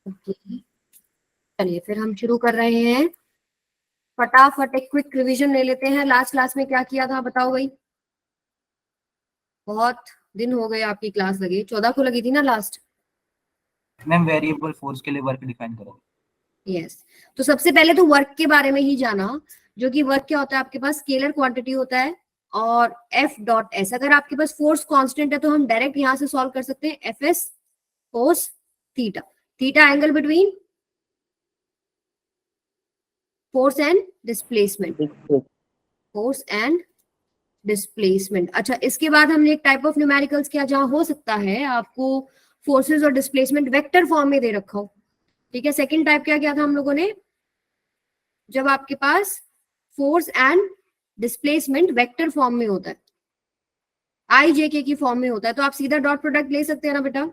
Okay, चलिए फिर हम शुरू कर रहे हैं। फटाफट एक क्विक रिवीजन ले लेते हैं। लास्ट क्लास में क्या किया था बताओ भाई? बहुत दिन हो गए आपकी क्लास लगी, 14 को लगी थी ना लास्ट? मैम वेरिएबल फोर्स के लिए वर्क डिफाइन करो। यस। तो सबसे पहले तो वर्क के बारे में ही जाना, जो कि वर्क क्या होता है आपके पास? स्केलर क्वांटिटी होता है और एफ डॉट एस। अगर आपके पास फोर्स कांस्टेंट है तो हम डायरेक्ट यहां से सॉल्व कर सकते हैं। F S cos theta, theta angle between force and displacement, force and displacement. अच्छा, इसके बाद हमने एक टाइप ऑफ न्यूमेरिकल्स किया जहां हो सकता है आपको फोर्सेस और डिस्प्लेसमेंट वेक्टर फॉर्म में दे रखा हो। ठीक है, सेकंड टाइप क्या किया था हम लोगों ने? जब आपके पास force and displacement vector form में होता है, आई जे के की फॉर्म में होता है, तो आप सीधा डॉट प्रोडक्ट ले सकते हैं ना बेटा?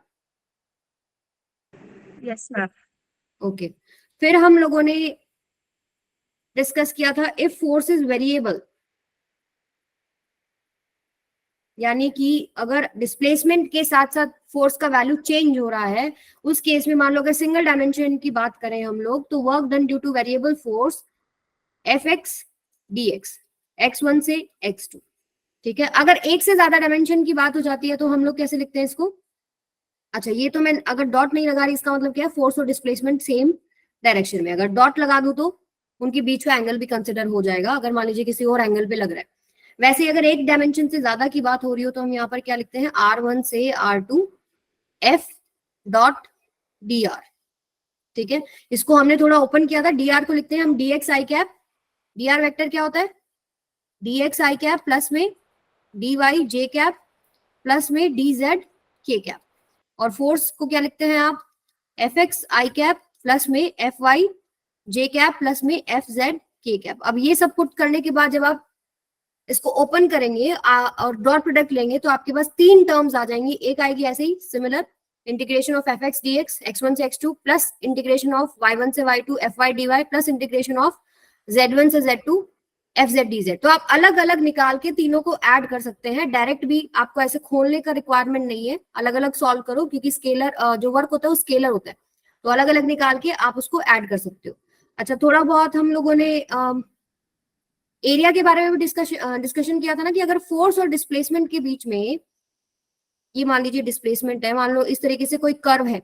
Yes ma'am. ओके, फिर हम लोगों ने डिस्कस किया था इफ फोर्स इज वेरिएबल, यानी कि अगर डिस्प्लेसमेंट के साथ साथ फोर्स का वैल्यू चेंज हो रहा है, उस केस में मान लो अगर सिंगल डायमेंशन की बात करें हम लोग, तो work done due two variable force F X D X, x1 से x2। ठीक है, अगर एक से ज्यादा डायमेंशन की बात हो जाती है तो हम लोग कैसे लिखते हैं इसको? अच्छा, ये तो मैं अगर डॉट नहीं लगा रही, इसका मतलब क्या है? फोर्स और डिस्प्लेसमेंट सेम डायरेक्शन में। अगर डॉट लगा दूं तो उनके बीच का एंगल भी कंसिडर हो जाएगा, अगर मान लीजिए किसी और एंगल पे लग रहा है। वैसे अगर एक डायमेंशन से ज्यादा की बात हो रही हो तो हम यहाँ पर क्या लिखते हैं? R1 से R2 F dot D R. ठीक है, इसको हमने थोड़ा ओपन किया था। डी आर को लिखते हैं हम D x I cap. D R vector क्या होता है? D x I cap plus में D Y J cap plus में डी जेड के कैप। और फोर्स को क्या लिखते हैं आप? F X I cap plus में F Y J cap plus में एफ जेड के कैप। अब ये सब पुट करने के बाद जब आप इसको ओपन करेंगे और डॉट प्रोडक्ट लेंगे तो आपके पास तीन टर्म्स आ जाएंगी। एक आएगी ऐसे ही similar, integration of F X D X x1 से x2 plus integration of y1 से y2 F Y D Y plus integration of z1 से z2 F Z D Z. तो आप अलग अलग निकाल के तीनों को ऐड कर सकते हैं। डायरेक्ट भी आपको ऐसे खोलने का रिक्वायरमेंट नहीं है, अलग अलग सॉल्व करो, क्योंकि स्केलर जो वर्क होता है वो स्केलर होता है, तो अलग अलग निकाल के आप उसको ऐड कर सकते हो। अच्छा, थोड़ा बहुत हम लोगों ने एरिया के बारे में भी डिस्कशन किया था ना, कि अगर फोर्स और डिस्प्लेसमेंट के बीच में, ये मान लीजिए डिस्प्लेसमेंट है, मान लो इस तरीके से कोई कर्व है,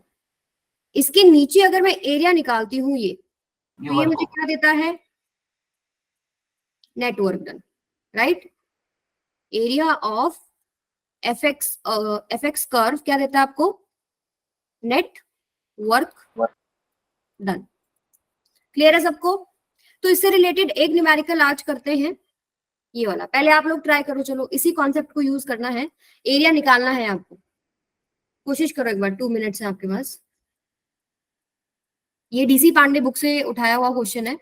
इसके नीचे अगर मैं एरिया निकालती हूँ ये, तो ये मुझे क्या देता है? Network done, right? Area of F x curve क्या देता है आपको? Net work done. क्लियर है सबको? तो इससे रिलेटेड एक न्यूमेरिकल आज करते हैं, ये वाला। पहले आप लोग ट्राई करो, चलो इसी कॉन्सेप्ट को यूज करना है, एरिया निकालना है आपको। कोशिश करो एक बार, 2 मिनट्स है आपके पास। ये डीसी पांडे बुक से उठाया हुआ क्वेश्चन है।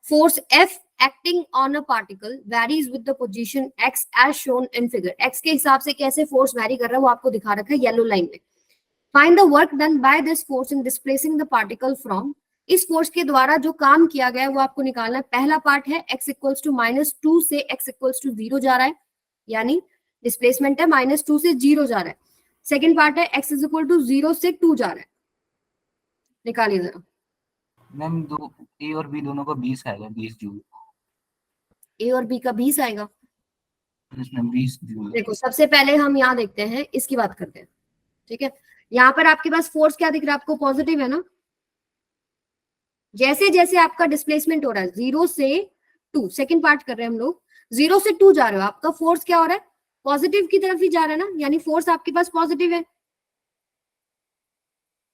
Force F acting on a particle varies with the position X as shown in figure. X के हिसाब से कैसे फोर्स वेरी कर रहा है वो आपको दिखा रखा है येलो लाइन में। Find the work done by this force in displacing the particle from. इस फोर्स के द्वारा जो काम किया गया है वो आपको निकालना है। पहला पार्ट है x इक्वल्स टू -2 से x इक्वल्स टू 0 जा रहा है, यानी डिस्प्लेसमेंट है -2 से 0 जा रहा है। सेकंड पार्ट है x इज इक्वल टू 0 से 2 जा रहा है। निकालिए जरा। मैम दो ए और बी दोनों का 20 आएगा, 20 जूल। ए और बी का 20 आएगा? इसमें 20 जूल। देखो, सबसे पहले हम यहाँ देखते हैं, इसकी बात करते हैं। ठीक है, यहाँ पर आपके पास फोर्स क्या दिख रहा है आपको? पॉजिटिव है ना? जैसे जैसे आपका डिस्प्लेसमेंट हो रहा है 0 से 2, सेकंड पार्ट कर रहे हैं हम लोग, 0 से 2 जा रहे हो, आपका फोर्स क्या हो रहा है? पॉजिटिव की तरफ ही जा रहा है ना, यानी फोर्स आपके पास पॉजिटिव है।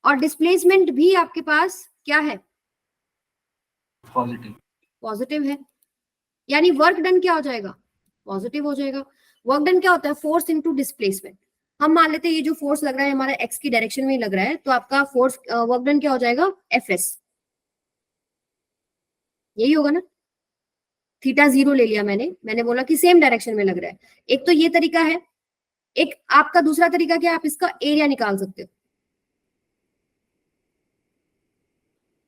और डिस्प्लेसमेंट भी आपके पास क्या है? पॉजिटिव। पॉजिटिव है, यानी वर्क डन क्या हो जाएगा? पॉजिटिव हो जाएगा। वर्क डन क्या होता है? Force into displacement. हम मान लेते हैं ये जो फोर्स लग रहा है हमारा एक्स की डायरेक्शन में ही लग रहा है, तो आपका फोर्स वर्क डन क्या हो जाएगा? F S. यही होगा ना? थीटा 0 ले लिया मैंने बोला कि सेम डायरेक्शन में लग रहा है। एक तो ये तरीका है, एक आपका दूसरा तरीका क्या है, आप इसका एरिया निकाल सकते हो।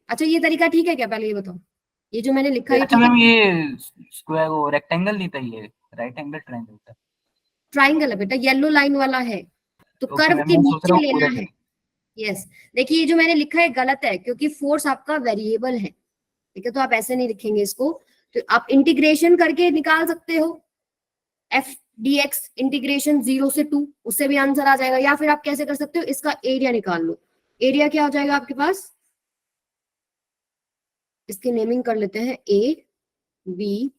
अच्छा, ये तरीका ठीक है क्या? पहले ये बताओ, ये जो मैंने लिखा है अच्छा ठीक है? मैम ये स्क्वायर वो रेक्टेंगल नहीं था, ये राइट एंगल ट्रायंगल था। ट्राइंगल है बेटा, येलो लाइन वाला है, तो ओके कर्व मैम, के मैं सोच नीचे रहा हूँ लेना पूरा है। यस, देखिए ये जो मैंने लिखा है गलत है, क्योंकि फोर्स आपका वेरिएबल है, ठीक है, तो आप ऐसे नहीं लिखेंगे इसको। तो आप इंटीग्रेशन करके निकाल सकते हो, एफ डी एक्स इंटीग्रेशन 0 से 2, उससे भी आंसर आ जाएगा। या फिर आप कैसे कर सकते हो, इसका एरिया निकाल लो। एरिया क्या हो जाएगा आपके पास, इसकी नेमिंग कर लेते हैं ए बी,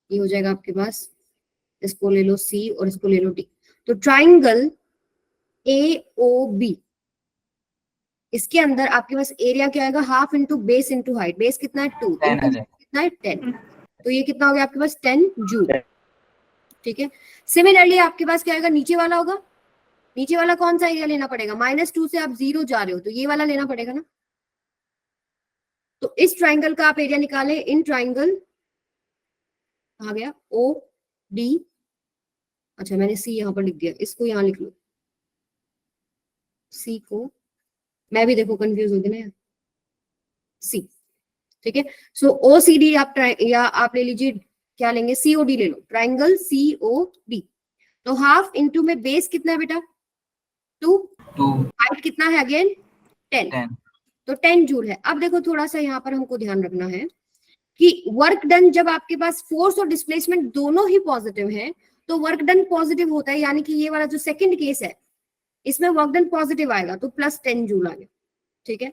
ये हो जाएगा आपके पास, इसको ले लो सी और इसको ले लो डी। तो ट्राइंगल ए ओ बी, इसके अंदर आपके पास एरिया क्या आएगा, half into base into height. Base कितना है 2, 10 इंटू आ जाएगा। कितना है 10, तो ये कितना हो गया आपके पास 10 जूल, ठीक है। सिमिलरली आपके पास क्या आएगा, नीचे वाला होगा, नीचे वाला कौन सा एरिया लेना पड़ेगा, -2 से आप 0 जा रहे हो तो ये वाला लेना पड़ेगा ना। तो इस ट्राइंगल का आप एरिया निकालें, इन ट्राइंगल आ गया ओ डी, अच्छा मैंने सी यहां पर लिख दिया, इसको यहां लिख लो, सी को, मैं भी देखो कंफ्यूज होगी ना, सी, ठीक है। सो ओ सी डी आप या आप ले लीजिए, क्या लेंगे, सीओडी ले लो, ट्राइंगल सीओडी। तो हाफ इंटू में बेस कितना है बेटा 2, 2 हाइट कितना है अगेन 10, 10 तो 10 जूल है। अब देखो थोड़ा सा यहाँ पर हमको ध्यान रखना है कि वर्क डन, जब आपके पास फोर्स और डिस्प्लेसमेंट दोनों ही पॉजिटिव है तो वर्क डन पॉजिटिव होता है, यानी कि ये वाला जो सेकंड केस है इसमें वर्क डन पॉजिटिव आएगा, तो +10 जूल आ गया, ठीक है।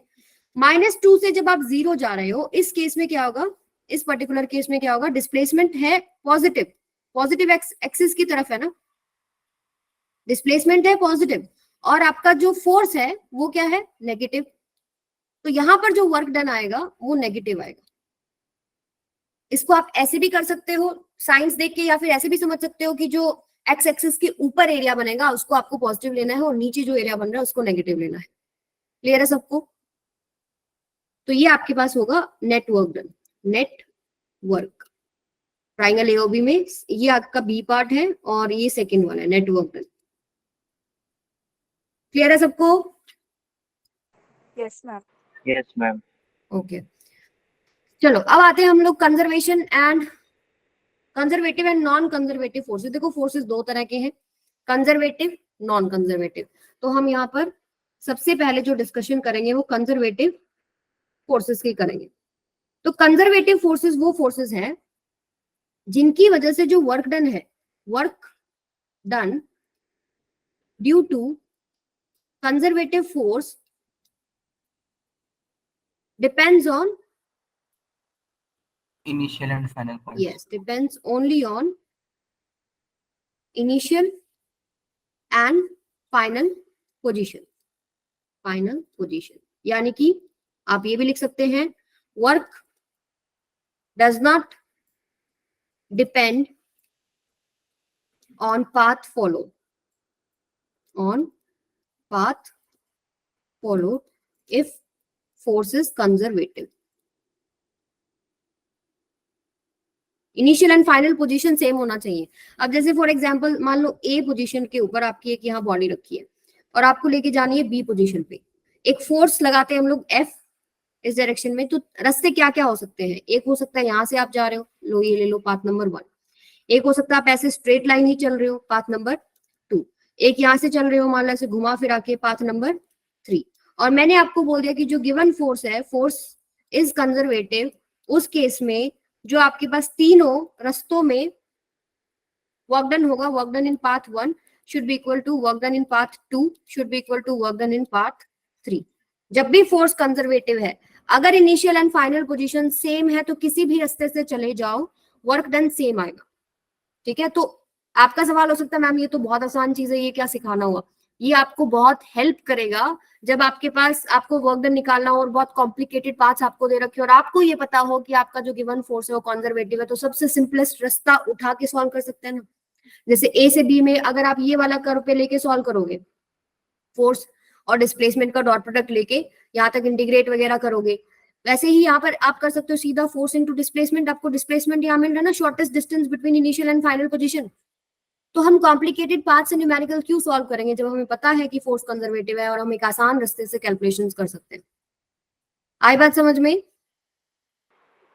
-2 से जब आप 0 जा रहे हो, इस केस में क्या होगा, इस पर्टिकुलर केस में क्या होगा, डिस्प्लेसमेंट है पॉजिटिव, पॉजिटिव एक्सिस की तरफ है ना, डिस्प्लेसमेंट है पॉजिटिव, और आपका जो फोर्स है वो क्या है, नेगेटिव, तो यहां पर जो वर्क डन आएगा वो नेगेटिव आएगा। इसको आप ऐसे भी कर सकते हो साइंस देख के, या फिर ऐसे भी समझ सकते हो कि जो एक्स एक्सिस के ऊपर एरिया बनेगा उसको आपको पॉजिटिव लेना है और नीचे जो एरिया बन रहा है उसको नेगेटिव लेना है। क्लियर है सबको। तो ये आपके पास होगा net work done, net work, triangle AOB में ये आपका बी पार्ट है और ये सेकंड वाला है नेट वर्क डन। क्लियर है सबको। Yes ma'am. Yes ma'am. Okay, चलो अब आते हैं हम लोग conservation and conservative and non conservative forces. देखो फोर्सेस दो तरह के हैं, कंजर्वेटिव, नॉन कंजर्वेटिव। तो हम यहाँ पर सबसे पहले जो डिस्कशन करेंगे वो कंजर्वेटिव फोर्सेस की करेंगे। तो कंजर्वेटिव फोर्सेस वो फोर्सेस हैं जिनकी वजह से जो वर्क डन है, work done due to conservative force depends on, initial and final points. yes, depends only on initial and final position, final position। यानी कि आप ये भी लिख सकते हैं, work does not depend on path followed, on path followed if force is conservative। Initial and final position same होना चाहिए। अब जैसे फॉर एग्जांपल मान लो ए पोजीशन के ऊपर आपकी एक यहाँ बॉडी रखी है और आपको लेके जानी है बी पोजीशन पे, एक फोर्स लगाते हैं हम लोग एफ इस डायरेक्शन में, तो रास्ते क्या क्या हो सकते हैं, एक हो सकता है यहाँ से आप जा रहे हो, लो ये ले लो पाथ नंबर 1, एक हो सकता है आप ऐसे स्ट्रेट लाइन ही चल रहे हो, पाथ नंबर 2, एक यहाँ से चल रहे हो मान लो ऐसे घुमा फिरा के, पाथ नंबर 3। और मैंने आपको बोल दिया कि जो गिवन फोर्स है, फोर्स इज कंजर्वेटिव, उस केस में जो आपके पास तीनों रस्तों में वर्क डन होगा, work done in path 1 should be equal to work done in path 2 should be equal to work done in path 3। जब भी फोर्स कंजर्वेटिव है, अगर initial and final position same है तो किसी भी रास्ते से चले जाओ, वर्क डन सेम आएगा, ठीक है। तो आपका सवाल हो सकता है मैम ये तो बहुत आसान चीज है, ये क्या सिखाना हुआ, ये आपको बहुत हेल्प करेगा जब आपके पास आपको वर्क डन निकालना हो और बहुत कॉम्प्लिकेटेड पार्ट्स आपको दे रखे हो और आपको ये पता हो कि आपका जो गिवन फोर्स है वो कंजर्वेटिव है, तो सबसे सिंपलेस्ट रास्ता उठा के सॉल्व कर सकते हैं ना। जैसे ए से बी में अगर आप ये वाला कर्व पे लेके सॉल्व करोगे, फोर्स और डिस्प्लेसमेंट का डॉट प्रोडक्ट लेके यहाँ तक इंटीग्रेट वगैरह करोगे, वैसे ही यहाँ पर आप कर सकते हो सीधा फोर्स इनटू डिस्प्लेसमेंट। आपको डिस्प्लेसमेंट यहाँ मिल रहा है ना, shortest distance between initial and final position. तो हम कॉम्प्लिकेटेड पार्ट से न्यूमेरिकल क्यों सॉल्व करेंगे जब हमें पता है कि फोर्स कंजर्वेटिव है और हम एक आसान रास्ते से कैलकुलेशंस कर सकते हैं। आई बात समझ में?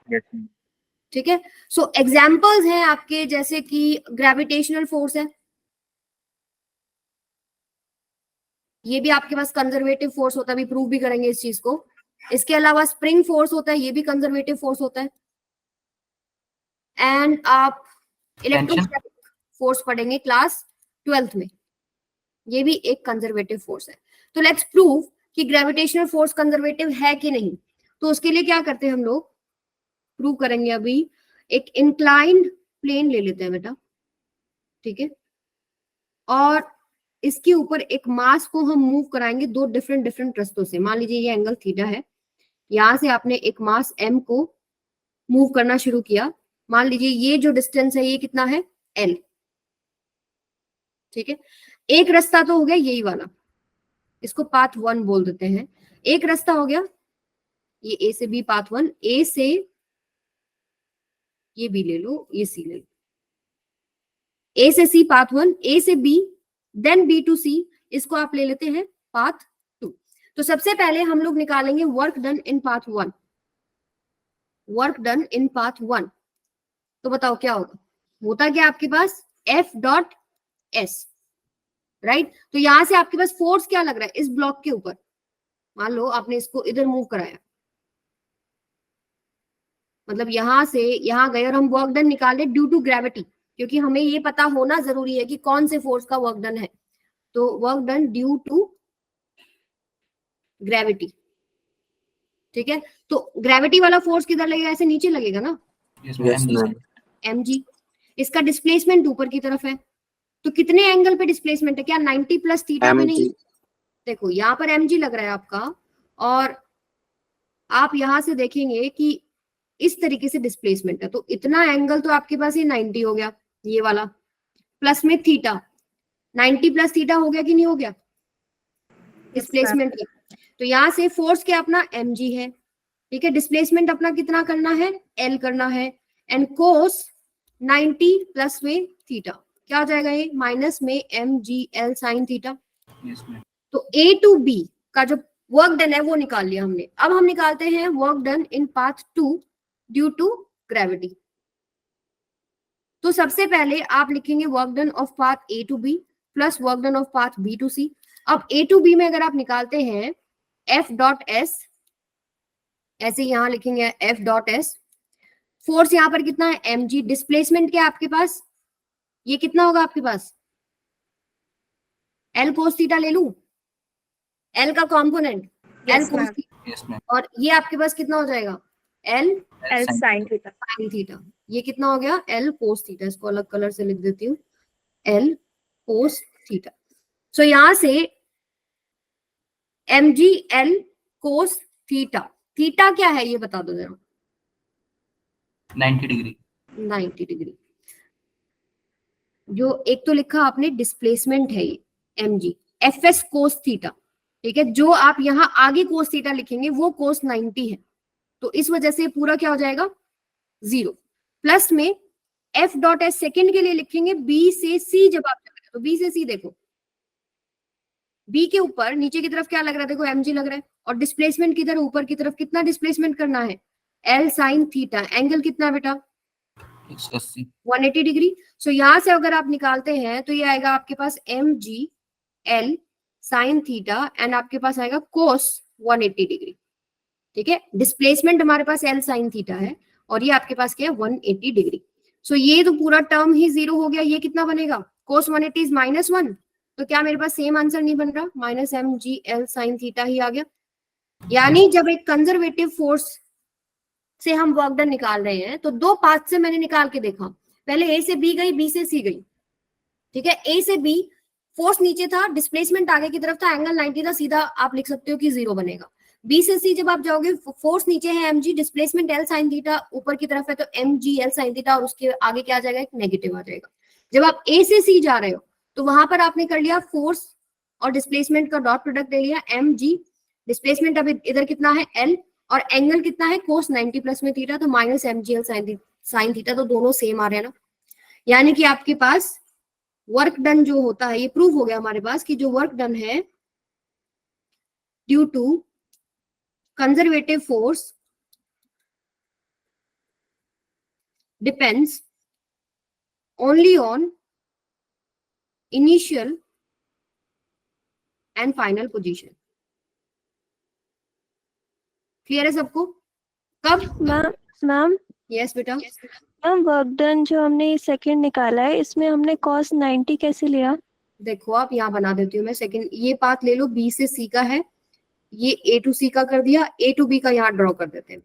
यस। ठीक है। सो एग्जांपल्स हैं आपके, जैसे कि ग्रेविटेशनल फोर्स है, ये भी आपके पास कंजर्वेटिव फोर्स होता है, अभी प्रूव भी करेंगे इस चीज को। इसके अलावा स्प्रिंग फोर्स होता है, ये भी कंजर्वेटिव फोर्स होता है। एंड आप इलेक्ट्रोस्टैटिक फोर्स पढ़ेंगे क्लास 12th में, ये भी एक कंजर्वेटिव फोर्स है। तो लेट्स प्रूव कि ग्रेविटेशनल फोर्स कंजर्वेटिव है कि नहीं। तो उसके लिए क्या करते हैं हम लोग, प्रूव करेंगे अभी। एक इंक्लाइंड प्लेन ले लेते हैं बेटा, ठीक है, और इसके ऊपर एक मास को हम मूव कराएंगे दो डिफरेंट रास्तों से। मान लीजिए ये एंगल थीटा है, यहां से आपने एक मास m को मूव करना शुरू किया। मान लीजिए ये जो डिस्टेंस है ये कितना है, l, ठीक है। एक रास्ता तो हो गया यही वाला, इसको पाथ 1 बोल देते हैं। एक रास्ता हो गया ये a से b पाथ 1, a से ये b ले लो, ये c ले लो, a से c पाथ 1, a से b, then b to c, इसको आप ले लेते हैं पाथ 2। तो सबसे पहले हम लोग निकालेंगे work done in path 1, work done in path 1। तो बताओ क्या होगा, होता क्या आपके पास F डॉट S, राइट। तो यहां से आपके पास फोर्स क्या लग रहा है इस ब्लॉक के ऊपर, मान लो आपने इसको इधर मूव कराया, मतलब यहां से यहां गए और हम वर्क डन निकाले ड्यू टू ग्रेविटी, क्योंकि हमें ये पता होना जरूरी है कि कौन से फोर्स का वर्क डन है। तो work done due to gravity, ठीक है। तो ग्रेविटी वाला फोर्स किधर लगेगा, ऐसे नीचे लगेगा ना, Yes, mg। इसका डिस्प्लेसमेंट ऊपर की तरफ है, तो कितने एंगल पे डिस्प्लेसमेंट है, क्या 90 प्लस थीटा पे नहीं। देखो यहाँ पर mg लग रहा है आपका, और आप यहां से देखेंगे कि इस तरीके से डिस्प्लेसमेंट है, तो इतना एंगल तो आपके पास ये 90 हो गया, ये वाला प्लस में थीटा, 90 प्लस थीटा हो गया कि नहीं हो गया डिस्प्लेसमेंट का। तो यहाँ से फोर्स क्या अपना mg है, ठीक है। डिस्प्लेसमेंट अपना कितना करना है, l करना है, एंड कोस 90 प्लस में थीटा क्या हो जाएगा, ये माइनस में mgl साइन थीटा। तो a टू b का जो वर्क डन है वो निकाल लिया हमने। अब हम निकालते हैं work done in path 2 due to gravity. तो सबसे पहले आप लिखेंगे work done of path a to b plus work done of path b to c। अब a टू b में अगर आप निकालते हैं F डॉट S, ऐसे यहां लिखेंगे F डॉट S, फोर्स यहां पर कितना है mg, डिस्प्लेसमेंट क्या है आपके पास, ये कितना होगा आपके पास L कोस थीटा ले लूं, L का कॉम्पोनेंट L कोस थीटा, और ये आपके पास कितना हो जाएगा L sine theta, sine theta. ये कितना हो गया L कोस थीटा, इसको अलग कलर से लिख देती हूँ, L कोस थीटा। सो यहां से mg L cos theta, theta क्या है ये बता दो जरा, 90 डिग्री। 90 डिग्री। जो एक तो लिखा आपने डिस्प्लेसमेंट है ये mg, fs कोस थीटा, ठीक है। जो आप यहाँ आगे कोस थीटा लिखेंगे वो कोस 90 है, तो इस वजह से पूरा क्या हो जाएगा 0, प्लस में f डॉट एस सेकेंड के लिए लिखेंगे b से c, जब आप चलेंगे तो b से c, देखो b के ऊपर नीचे की तरफ क्या लग रहा है, देखो mg लग रहा है, और डिस्प्लेसमेंट किधर ऊपर की तरफ, कितना डिस्प्लेसमेंट करना है l साइन थीटा, एंगल कितना बेटा 180 डिग्री। सो यहां से अगर आप निकालते हैं तो ये आएगा आपके पास mg l sine theta, and आपके पास आएगा कोस 180 डिग्री, ठीक है। डिस्प्लेसमेंट हमारे पास l साइन थीटा है, और ये आपके पास क्या है 180 डिग्री। सो ये तो पूरा टर्म ही 0 हो गया, ये कितना बनेगा कोस 180 इज -1, तो क्या मेरे पास सेम आंसर नहीं बन रहा, minus mg l sine theta ही आ गया। यानी जब एक कंजर्वेटिव फोर्स से हम वर्क डन निकाल रहे हैं तो दो पाथ से मैंने निकाल के देखा, पहले a से b गई, b से c गई, ठीक है। a से b फोर्स नीचे था, डिस्प्लेसमेंट आगे की तरफ था, एंगल 90 था, सीधा आप लिख सकते हो कि 0 बनेगा। b से c जब आप जाओगे, फोर्स नीचे है mg, displacement l sine theta ऊपर की तरफ है, तो mg l साइन थीटा, और उसके आगे क्या आ जाएगा, एक नेगेटिव आ जाएगा। जब आप a से c जा रहे हो तो वहां पर आपने कर लिया फोर्स और डिस्प्लेसमेंट का डॉट प्रोडक्ट ले लिया, mg, डिस्प्लेसमेंट अब इधर कितना है l, और एंगल कितना है कोस 90 प्लस में थीटा, तो minus mg l sine theta, तो दोनों सेम आ रहे हैं ना। यानी कि आपके पास वर्क डन जो होता है, ये प्रूव हो गया हमारे पास कि जो वर्क डन है due to conservative force depends only on initial and final position. Clear है सबको? कब? मैम यस बेटा। मैम वर्क डन जो हमने सेकंड निकाला है इसमें हमने cos 90 कैसे लिया? देखो आप यहाँ बना देती हूँ मैं सेकंड, ये पाथ ले लो, बी से सी का है, ये ए टू सी का कर दिया, ए टू बी का यहाँ ड्रॉ कर देते हैं।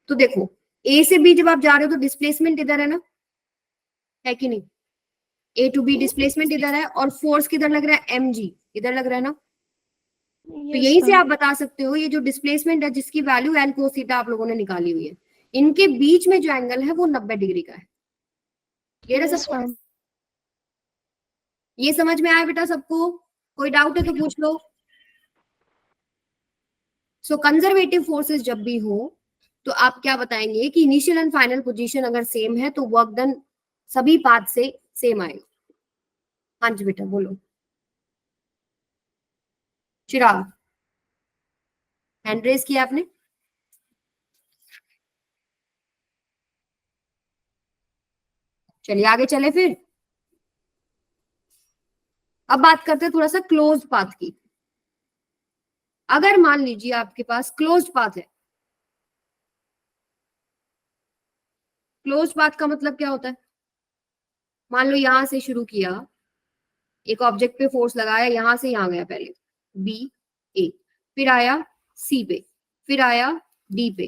तो देखो ए से बी जब आप जा रहे हो तो डिस्प्लेसमेंट इधर है ना, है कि नहीं? ए टू बी डिस्प्लेसमेंट इधर है और फोर्स किधर लग रहा है? एम जी इधर लग रहा है ना। तो यहीं से आप बता सकते हो ये जो डिस्प्लेसमेंट है जिसकी वैल्यू एल कोस थीटा आप लोगों ने निकाली हुई है, इनके बीच में जो एंगल है वो 90 डिग्री का है। क्लियर है सबको? ये समझ में आया बेटा सबको? कोई डाउट है तो पूछ लो। सो कंजर्वेटिव फोर्सेस जब भी हो तो आप क्या बताएंगे कि इनिशियल एंड फाइनल पोजीशन अगर सेम है तो वर्क डन सभी पाथ से सेम आएगा। हाँ जी बेटा बोलो। चिराग, हैंड रेज किया आपने? चलिए आगे चले फिर। अब बात करते हैं थोड़ा सा क्लोज पाथ की। अगर मान लीजिए आपके पास क्लोज पाथ है, क्लोज पाथ का मतलब क्या होता है? मान लो यहां से शुरू किया, एक ऑब्जेक्ट पे फोर्स लगाया, यहां से यहां गया, पहले बी ए, फिर आया सी पे, फिर आया डी पे,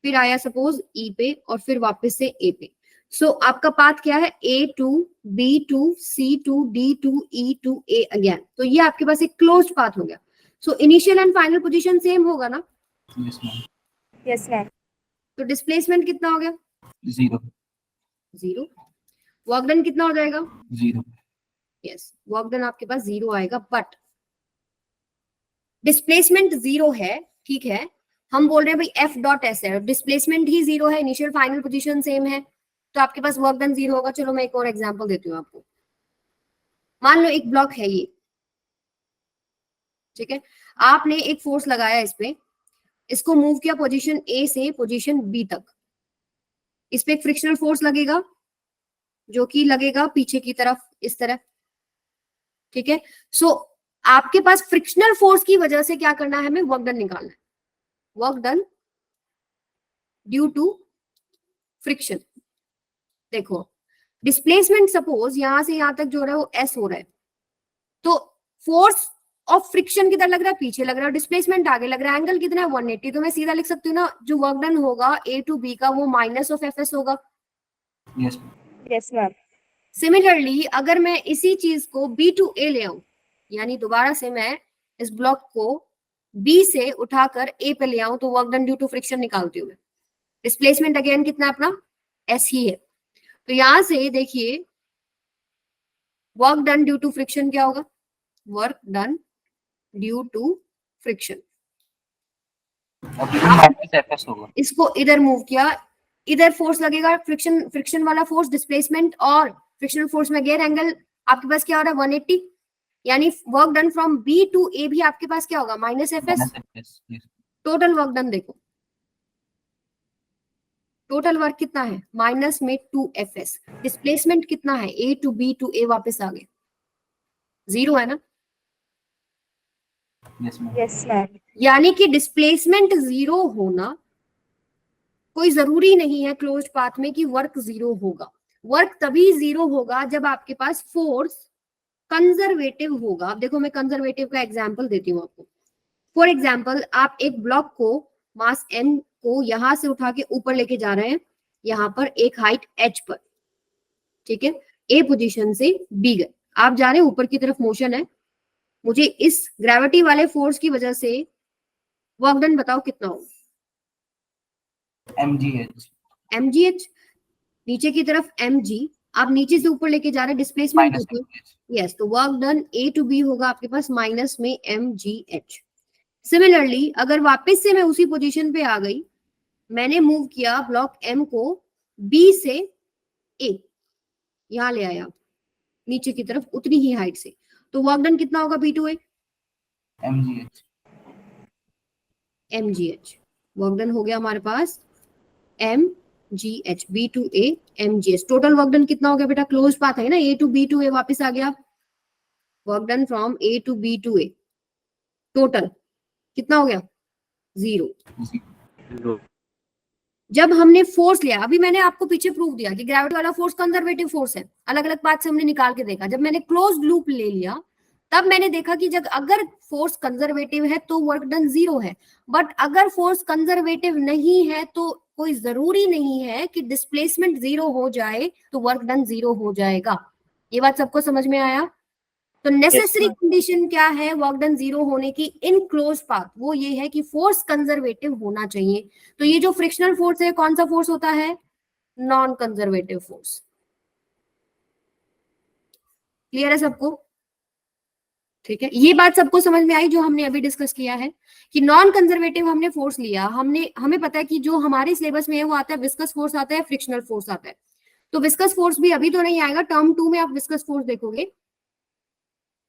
फिर आया सपोज ई पे और फिर वापस से ए पे। सो आपका पाथ क्या है? A to B to C to D to E to A again. तो ये आपके पास एक क्लोज्ड पाथ हो गया। So initial and final position same होगा ना? Yes ma'am. Yes ma'am. तो डिस्प्लेसमेंट कितना हो गया? 0 0। वर्क डन कितना हो जाएगा? 0। यस, वर्क डन आपके पास 0 आएगा, बट डिस्प्लेसमेंट 0 है, ठीक है। हम बोल रहे हैं भाई एफ डॉट एस है, डिस्प्लेसमेंट ही 0 है, इनिशियल फाइनल पोजीशन सेम है, तो आपके पास वर्क डन 0 होगा। चलो मैं एक और एग्जांपल देती हूँ आपको। मान लो एक ब्लॉक है ये, ठीक है, आपने एक फोर्स लगाया इस पे, इसको मूव किया पोजीशन ए से पोजीशन बी तक। इस पे एक फ्रिक्शनल फोर्स लगेगा जो कि लगेगा पीछे की तरफ इस तरह, ठीक है। सो आपके पास फ्रिक्शनल फोर्स की वजह से क्या करना है? हमें वर्क डन निकालना है। Work done due to friction. देखो डिस्प्लेसमेंट सपोज यहां से यहां तक जो हो रहा है वो एस हो रहा है, तो फोर्स ऑफ फ्रिक्शन किधर लग रहा है? पीछे लग रहा है। डिस्प्लेसमेंट आगे लग रहा है। एंगल कितना है? 180। तो मैं सीधा लिख सकती हूँ ना, जो वर्क डन होगा ए टू बी का वो माइनस ऑफ एफ एस होगा। Yes yes ma'am. सिमिलरली अगर मैं इसी चीज को बी टू ए ले आऊं, यानी दोबारा से मैं इस ब्लॉक को बी से उठाकर ए पे ले आऊं, तो work done due to friction निकालती हूँ मैं। डिस्प्लेसमेंट अगेन कितना अपना? एस ही है। तो यहां से देखिए work done due to friction क्या होगा? Work done due to friction. Minus FS होगा। इसको इधर मूव किया, इधर फोर्स लगेगा, फ्रिक्शन वाला फोर्स, डिस्प्लेसमेंट और फ्रिक्शनल फोर्स में अगेन एंगल आपके पास क्या हो रहा है? 180। यानी work done from B to A भी आपके पास क्या होगा? Minus F S. Total work done देखो, टोटल वर्क कितना है? माइनस में 2fs। डिस्प्लेसमेंट कितना है? A to B to A वापस आ गए, 0 है ना? Yes ma'am. यानी कि डिस्प्लेसमेंट 0 होना कोई जरूरी नहीं है क्लोज्ड पाथ में कि वर्क 0 होगा। वर्क तभी 0 होगा जब आपके पास फोर्स कंजर्वेटिव होगा। अब देखो मैं कंजर्वेटिव का एग्जांपल देती हूँ आपको। फॉर एग्जांपल आप एक ब्लॉक को मास n को यहां से उठा के ऊपर लेके जा रहे हैं, यहां पर एक हाइट h पर, ठीक है, ए पोजीशन से बी गए, आप जा रहे हैं ऊपर की तरफ, मोशन है, मुझे इस ग्रेविटी वाले फोर्स की वजह से वर्क डन बताओ कितना होगा? mgh। नीचे की तरफ mg, आप नीचे से ऊपर लेके जा रहे हैं, डिस्प्लेसमेंट पूछो। यस, तो work done A to B होगा आपके पास माइनस में mgh। सिमिलरली अगर वापस से मैं उसी पोजीशन पे आ गई, मैंने मूव किया ब्लॉक M को B से A, यहां ले आया नीचे की तरफ उतनी ही हाइट से, तो वर्क डन कितना होगा? B to A mgh। Work done हो गया हमारे पास mgh, B to A mgh। Total work done कितना हो गया बेटा? क्लोज पाथ है ना, A to B to A वापस आ गया, work done from A to B to A total कितना हो गया 0। जीरो। जब हमने फोर्स लिया, अभी मैंने आपको पीछे प्रूव दिया कि ग्रेविटी वाला फोर्स कंजर्वेटिव फोर्स है, अलग अलग पार्ट से हमने निकाल के देखा। जब मैंने क्लोज लूप ले लिया तब मैंने देखा कि जब अगर फोर्स कंजर्वेटिव है तो वर्क डन 0 है, बट अगर फोर्स कंजर्वेटिव नहीं है तो कोई जरूरी नहीं है कि डिस्प्लेसमेंट 0 हो जाए तो वर्क डन 0 हो जाएगा। ये बात सबको समझ में आया? तो नेसेसरी कंडीशन क्या है वर्क डन 0 होने की इन क्लोज पाथ? वो ये है कि फोर्स कंजर्वेटिव होना चाहिए। तो ये जो फ्रिक्शनल फोर्स है कौन सा फोर्स होता है? Non conservative force. क्लियर है सबको? ठीक है, ये बात सबको समझ में आई जो हमने अभी डिस्कस किया है कि नॉन कंजर्वेटिव हमने फोर्स लिया, हमें पता है कि जो हमारे सिलेबस में है वो आता है विस्कस फोर्स आता है, फ्रिक्शनल फोर्स आता है। तो विस्कस फोर्स भी अभी तो नहीं आएगा, टर्म 2 में आप विस्कस फोर्स देखोगे।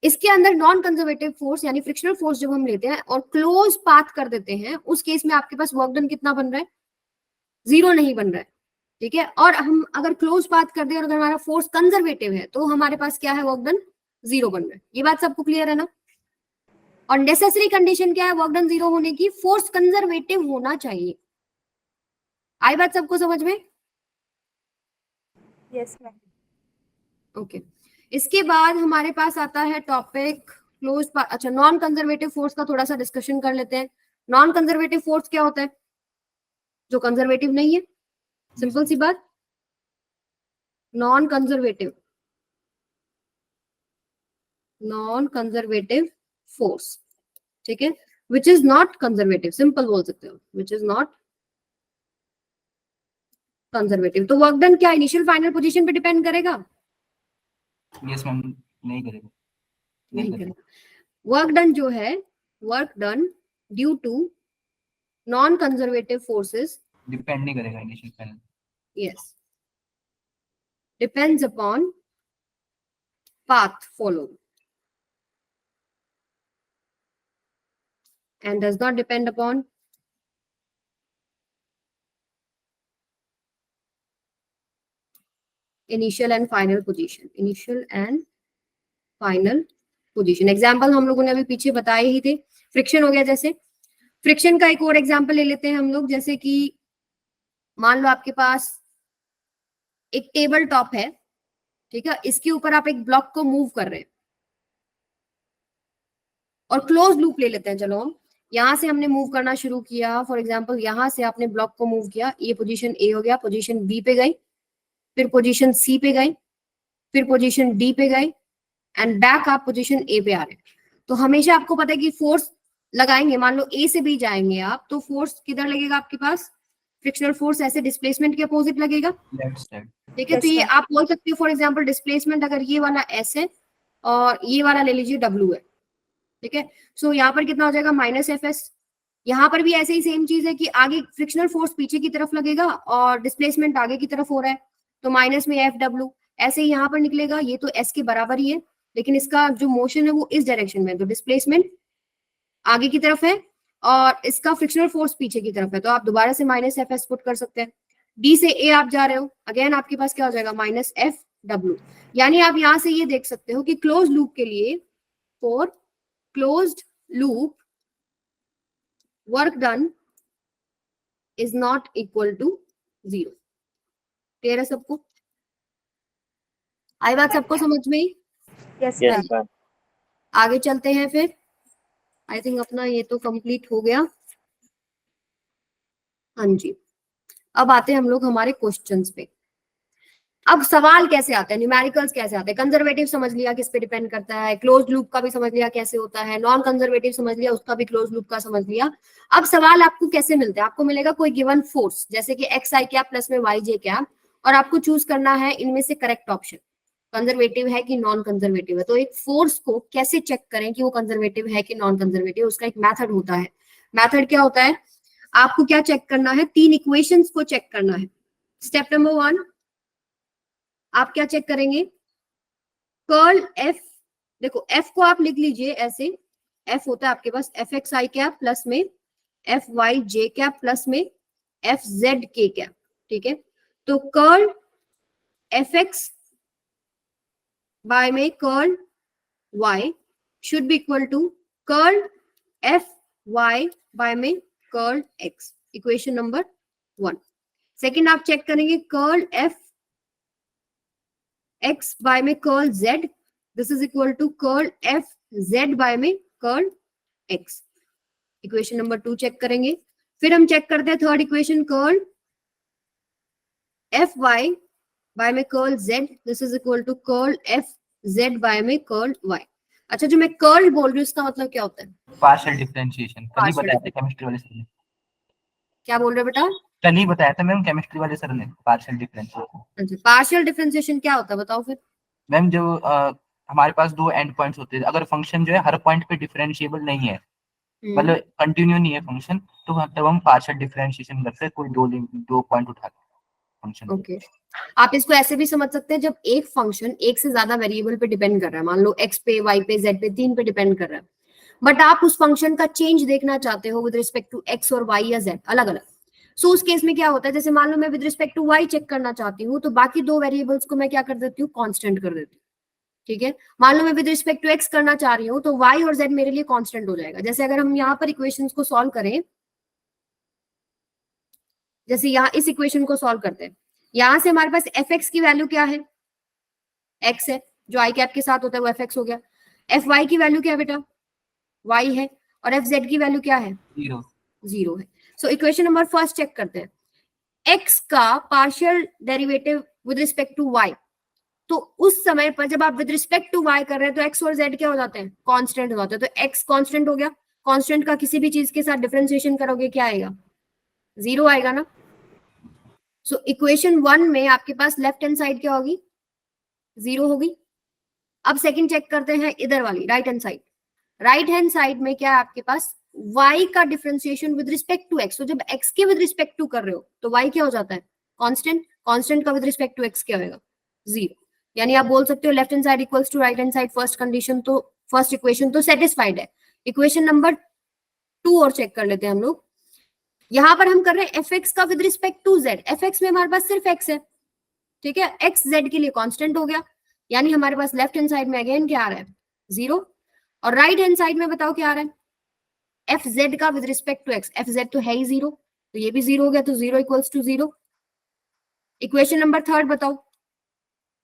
इसके अंदर नॉन कंजर्वेटिव फोर्स यानी फ्रिक्शनल फोर्स जब हम लेते हैं और क्लोज पाथ कर देते हैं, उस केस में आपके पास वर्क डन कितना बन रहा है? 0 नहीं बन रहा है। ठीक है, और हम अगर क्लोज पाथ कर दें और अगर हमारा फोर्स कंजर्वेटिव है तो हमारे पास क्या है? वर्क डन 0 बन रहा है। ये बात सबको क्लियर है ना? और नेसेसरी कंडीशन क्या है वर्क डन 0 होने की? फोर्स कंजर्वेटिव होना चाहिए। आई बात सबको समझ में? Yes ma'am. ओके, इसके बाद हमारे पास आता है टॉपिक क्लोज। अच्छा, नॉन कंजर्वेटिव फोर्स का थोड़ा सा डिस्कशन कर लेते हैं। नॉन कंजर्वेटिव फोर्स क्या होता है? जो कंजर्वेटिव नहीं है, सिंपल सी बात। नॉन कंजर्वेटिव फोर्स, ठीक है, which is not conservative, simple बोल सकते हो, विच इज नॉट कंजर्वेटिव। तो वर्क डन क्या इनिशियल फाइनल पोजीशन पे डिपेंड करेगा? यस मैम, नहीं करेगा। नहीं करेगा। वर्क डन जो है, work done due to non conservative forces, depend नहीं करेगा initial final. yes, depends upon path followed and does not depend upon initial and final position। initial and final position example हम लोगों ने अभी पीछे बताए ही थे। फ्रिक्शन हो गया, जैसे फ्रिक्शन का एक और एग्जाम्पल ले लेते हैं हम लोग। जैसे कि मान लो आपके पास एक टेबल टॉप है, ठीक है, इसके ऊपर आप एक ब्लॉक को मूव कर रहे हैं और क्लोज लूप ले लेते हैं। चलो हम यहां से हमने मूव करना शुरू किया, फॉर एग्जांपल यहां से आपने ब्लॉक को मूव किया, ये पोजीशन ए हो गया, पोजीशन बी पे गई, फिर पोजीशन सी पे गई, फिर पोजीशन डी पे गई एंड बैक आप पोजीशन ए पे आ रहे हैं। तो हमेशा आपको पता है कि फोर्स लगाएंगे, मान लो ए से बी जाएंगे आप, तो फोर्स किधर लगेगा आपके पास? फ्रिक्शनल फोर्स ऐसे डिस्प्लेसमेंट के अपोजिट लगेगा, लेफ्ट साइड। ठीक है। तो ये आप बोल सकते हो फॉर एग्जांपल डिस्प्लेसमेंट अगर ये वाला एस है और ये वाला ले लीजिए डब्ल्यू है, ठीक है। सो यहाँ पर कितना हो जाएगा? Minus F S. यहाँ पर भी ऐसे ही सेम चीज है कि आगे फ्रिक्शनल फोर्स पीछे की तरफ लगेगा और डिस्प्लेसमेंट आगे की तरफ हो रहा है, तो माइनस में एफ डब्ल्यू। ऐसे ही यहाँ पर निकलेगा, ये तो एस के बराबर ही है लेकिन इसका जो मोशन है वो इस डायरेक्शन में है, तो डिस्प्लेसमेंट आगे की तरफ है और इसका फ्रिक्शनल फोर्स पीछे की तरफ है, तो आप दोबारा से माइनस एफ एस पुट कर सकते हैं। डी से ए आप जा रहे हो, अगेन आपके पास क्या हो जाएगा? Minus F W. यानी आप यहाँ से ये देख सकते हो कि क्लोज लूप के लिए, for closed loop, work done is not equal to 0। Clear है सबको? आई बात सबको समझ में? Yes yes ma'am. मैम। आगे चलते हैं फिर। आई थिंक अपना ये तो कंप्लीट हो गया। हाँ जी, अब आते हैं हम लोग हमारे क्वेश्चंस पे। अब सवाल कैसे आते हैं, न्यूमेरिकल्स कैसे आते हैं? कंजर्वेटिव समझ लिया किस पे डिपेंड करता है, क्लोज लूप का भी समझ लिया कैसे होता है, नॉन कंजर्वेटिव समझ लिया उसका भी, क्लोज लूप का समझ लिया। अब सवाल आपको कैसे मिलते हैं? आपको मिलेगा कोई गिवन फोर्स जैसे कि एक्स आई कैप प्लस में वाई जे कैप, और आपको चूज करना है इनमें से करेक्ट ऑप्शन, कंजर्वेटिव है कि नॉन कंजर्वेटिव है। तो एक फोर्स को कैसे चेक करें कि वो कंजर्वेटिव है कि नॉन कंजर्वेटिव, उसका एक मेथड होता है। मेथड क्या होता है? आपको क्या चेक करना है? 3 इक्वेशंस को चेक करना है। स्टेप नंबर 1, आप क्या चेक करेंगे? Curl F. देखो एफ को आप लिख लीजिए ऐसे, एफ होता है आपके पास F X I cap plus में F Y J cap plus में एफ जेड के कैप, ठीक है। तो कर्ल एफ एक्स बाय में curl Y should be equal to curl F Y by में curl X, equation number 1। Second आप check करेंगे curl F X by में curl Z, this is equal to curl F Z by में curl X, equation number 2 check करेंगे। फिर हम check करते हैं third equation curl F Y by में curl Z, this is equal to curl F Z by में curl Y. अच्छा, जो मैं कर्ल बोल रही हूँ इसका मतलब क्या होता है? पार्शियल डिफरेंशिएशन, कल ही Partial बताया था केमिस्ट्री वाले सर ने। क्या बोल रहे हो बेटा? कल ही बताया था मैम केमिस्ट्री वाले सर ने पार्शियल डिफरेंशिएशन। अच्छा, पार्शियल डिफरेंशिएशन क्या होता है बताओ फिर। मैम जो हमारे पास दो एंड पॉइंट्स होते हैं, अगर फंक्शन जो है हर पॉइंट पे डिफरेंशिएबल नहीं है, मतलब कंटिन्यू नहीं है फंक्शन, तो मतलब हम पार्शियल डिफरेंशिएशन करते हैं, कोई दो पॉइंट उठा के फंक्शन। ओके, आप इसको ऐसे भी समझ सकते हैं, जब एक फंक्शन एक से ज्यादा वेरिएबल पे डिपेंड कर रहा है, मान लो एक्स पे, वाई पे, जेड पे, 3 पे डिपेंड कर रहा है, बट आप उस फंक्शन का चेंज देखना चाहते हो विद रिस्पेक्ट टू एक्स और वाई या जेड अलग अलग। सो उस केस में क्या होता है, जैसे मान लो मैं with respect to Y check करना चाहती हूँ, तो बाकी दो वेरिएबल्स को मैं क्या कर देती हूँ, कांस्टेंट कर देती हूँ। ठीक है, मान लो मैं विद रिस्पेक्ट टू एक्स करना चाह रही हूँ, तो वाई और जेड मेरे लिए कांस्टेंट हो जाएगा। जैसे अगर हम यहाँ पर इक्वेशंस को सॉल्व करें, जैसे यहाँ इस इक्वेशन को सॉल्व करते हैं, यहां से हमारे पास एफ एक्स की वैल्यू क्या है, एक्स है, जो आई कैप के साथ होता है वो एफ एक्स हो गया। एफ वाई की वैल्यू क्या है बेटा, वाई है, और एफ जेड की वैल्यू क्या है, जीरो है। So equation number first check करते हैं, एक्स का partial derivative with respect to Y, तो उस समय पर जब आप विद रिस्पेक्ट टू वाई कर रहे हैं तो एक्स और जेड क्या हो जाते हैं, कांस्टेंट हो जाते हैं। तो एक्स कांस्टेंट हो गया, कांस्टेंट का किसी भी चीज के साथ डिफरेंशिएशन करोगे क्या आएगा, जीरो आएगा ना। सो इक्वेशन 1 में आपके पास लेफ्ट हैंड साइड क्या होगी, जीरो होगी। अब सेकंड चेक करते हैं इधर वाली right hand side. Right hand side में क्या है आपके पास, y का differentiation with respect to x, तो जब x के विद रिस्पेक्ट टू कर रहे हो तो y क्या हो जाता है, कांस्टेंट, कांस्टेंट का विद रिस्पेक्ट टू x क्या होगा, जीरो। यानी आप बोल सकते हो left hand side equals to right hand side, first condition तो फर्स्ट इक्वेशन तो सेटिस्फाइड है। इक्वेशन नंबर 2 और चेक कर लेते हैं हम लोग। यहां पर हम कर रहे हैं एफ एक्स का with respect to Z, F X में हमारे पास सिर्फ एक्स है, ठीक है, एक्स जेड के लिए कांस्टेंट हो गया, यानी हमारे पास लेफ्ट हैंड साइड में अगेन क्या आ रहा है, जीरो, और राइट हैंड साइड में बताओ क्या आ रहा है, एफ जेड का with respect to X, F Z तो है ही जीरो, तो ये भी जीरो हो गया, तो zero equals to zero. Equation number third बताओ,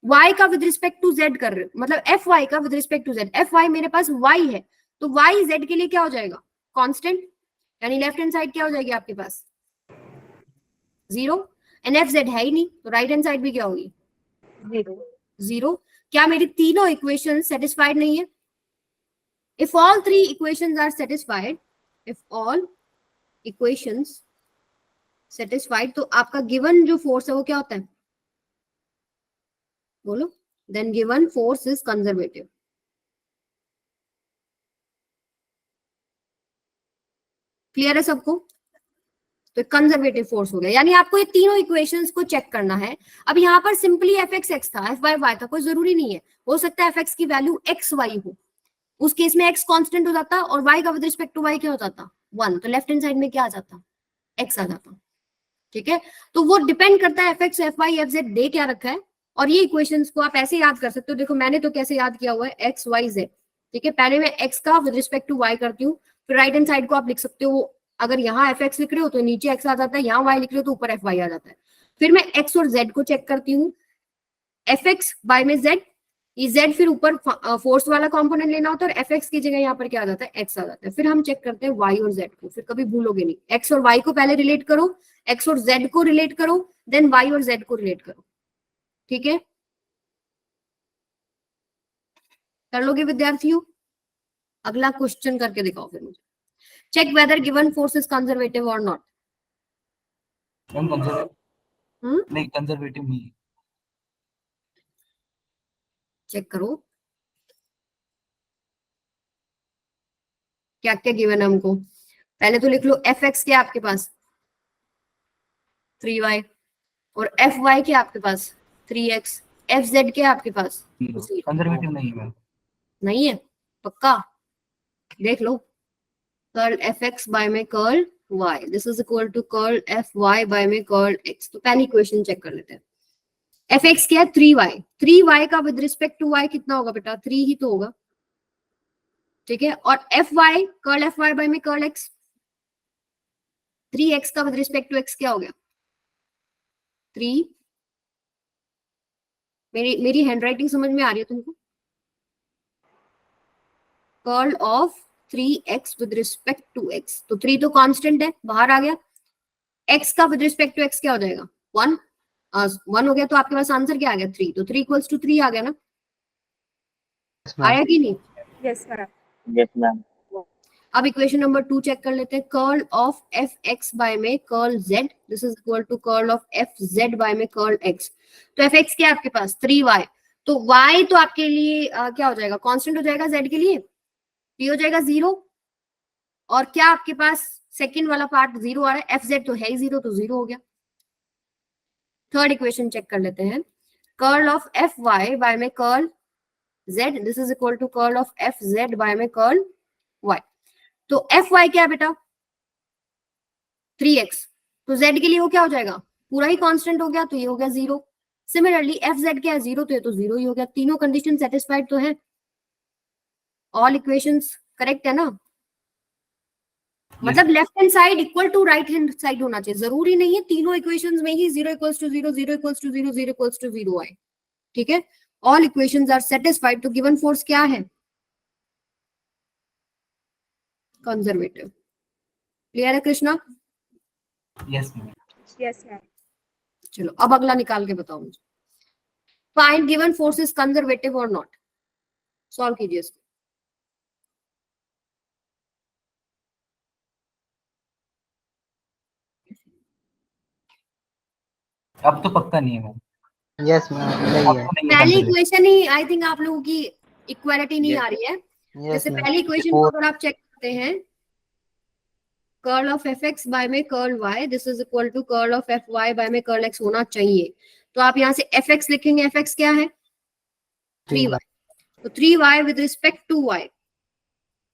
y का विद रिस्पेक्ट टू z कर रहे हो, मतलब एफ वाई का with respect to z, F Y मेरे पास y है, तो y z के लिए क्या हो जाएगा, कांस्टेंट, यानी लेफ्ट हैंड साइड क्या हो जाएगी आपके पास, जीरो, एंड एफ जेड है ही नहीं, तो राइट हैंड साइड भी क्या होगी, जीरो। जीरो। क्या मेरी तीनों इक्वेशन सेटिस्फाइड नहीं है? If all three equations are satisfied, if all equations satisfied, तो आपका गिवन जो फोर्स है वो क्या होता है, बोलो, then given force is conservative. Clear है सबको? तो कंजर्वेटिव फोर्स हो गया, यानी आपको ये तीनों इक्वेशंस को चेक करना है। अब यहाँ पर सिंपली एफ एक्स एक्स था, एफ वाई वाई था, कोई जरूरी नहीं है, हो सकता है एफ एक्स की वैल्यू एक्स वाई हो, उस केस में एक्स कांस्टेंट हो जाता और वाई का विद रिस्पेक्ट टू वाई क्या हो जाता, 1, तो लेफ्ट हैंड साइड में क्या आ जाता, एक्स आ जाता। ठीक है, तो वो डिपेंड करता है F X F Y F Z दे क्या रखा है, और ये इक्वेशंस को आप ऐसे याद कर सकते हो। देखो मैंने तो कैसे याद किया हुआ है, एक्स वाई जेड, ठीक है, पहले मैं एक्स का विद रिस्पेक्ट टू वाई करती हूँ, फिर राइट हैंड साइड को आप लिख सकते हो, अगर यहाँ एफ एक्स लिख रहे हो तो नीचे एक्स आ जाता है, यहाँ वाई लिख रहे हो तो ऊपर एफ वाई आ जाता है। फिर मैं एक्स और जेड को चेक करती हूँ, एफ एक्स बाय में जेड, ये जेड फिर ऊपर फोर्स वाला कंपोनेंट लेना होता है, और एफ एक्स की जगह यहाँ पर क्या आ जाता है, एक्स आ जाता है। फिर हम चेक करते हैं वाई और जेड को, फिर कभी भूलोगे नहीं, एक्स और वाई को पहले रिलेट करो, एक्स और जेड को रिलेट करो, देन वाई और जेड को रिलेट करो। ठीक है, कर लोगे विद्यार्थियों? अगला क्वेश्चन करके दिखाओ फिर मुझे, check whether given force is conservative or not. नहीं, कंजर्वेटिव नहीं है। चेक करो क्या क्या गिवन है हमको। पहले तो लिख लो एफ एक्स क्या आपके पास 3y, और एफ वाई क्या आपके पास 3x, एफ जेड क्या आपके पास, कंजर्वेटिव नहीं है मैम। नहीं है, पक्का? देख लो, कर्ल एफ एक्स बाय में curl y, this is equal to curl F Y by में कर्ल x। तो पहली इक्वेशन चेक कर लेते हैं, एफ एक्स क्या है 3y, 3y का विद रिस्पेक्ट टू y कितना होगा बेटा, 3 ही तो होगा, ठीक है, और कर्ल एफ वाई बाय में कर्ल एक्स, 3x का विद रिस्पेक्ट टू x क्या हो गया 3, मेरी हैंडराइटिंग समझ में आ रही है तुमको? Curl of 3x with respect to x, तो 3 तो कांस्टेंट है, बाहर आ गया, x का विद रिस्पेक्ट टू x क्या हो जाएगा 1, 1 हो गया, तो आपके पास आंसर क्या आ गया 3, तो 3 इक्वल्स टू 3 आ गया ना, आया कि नहीं? Yes, ma'am. Yes ma'am. अब इक्वेशन नंबर 2 चेक कर लेते हैं, curl of F X by में curl Z, this is equal to curl of F Z by में कर्ल एक्स, तो एफ एक्स क्या है आपके पास 3y, तो y तो आपके लिए क्या हो जाएगा कांस्टेंट हो जाएगा z के लिए, t हो जाएगा 0, और क्या आपके पास सेकंड वाला पार्ट 0 आ रहा है, एफ जेड तो है ही 0, तो 0 हो गया। थर्ड इक्वेशन चेक कर लेते हैं, curl of F Y by में curl z, this is equal to curl of F Z by में कर्ल y, तो एफ वाई क्या है बेटा 3x, तो z के लिए वो क्या हो जाएगा पूरा ही कांस्टेंट हो गया, तो ये हो गया 0। सिमिलरली एफ जेड क्या है 0, तो ये तो 0 ही हो गया, तीनों कंडीशन सेटिस्फाइड तो है, ऑल इक्वेशंस करेक्ट है ना, मतलब left hand side equal to right hand side होना चाहिए, जरूरी नहीं है तीनों इक्वेशंस में ही 0 equals to 0, 0 equals to 0, 0 equals to 0 आए, ठीक है, ऑल इक्वेशंस आर सेटिस्फाइड, तो गिवन फोर्स क्या है कंजर्वेटिव। क्लियर है Krishna? Yes ma'am. Yes, ma'am. चलो अब अगला निकाल के बताओ मुझे, find given force is conservative or not, solve कीजिए इसको। अब तो पक्का नहीं है मैम। यस मैम नहीं अब है। तो नहीं है पहली consider। Equation he I think आप लोगों की इक्वालिटी नहीं आ रही है, यस जैसे मैम पहली इक्वेशन को अगर आप चेक करते हैं, curl of F X by में curl Y, this is equal to curl of F Y by में कर्ल एक्स होना चाहिए, तो आप यहाँ से एफ एक्स लिखेंगे, एफ एक्स क्या है 3y, तो 3y with respect to y,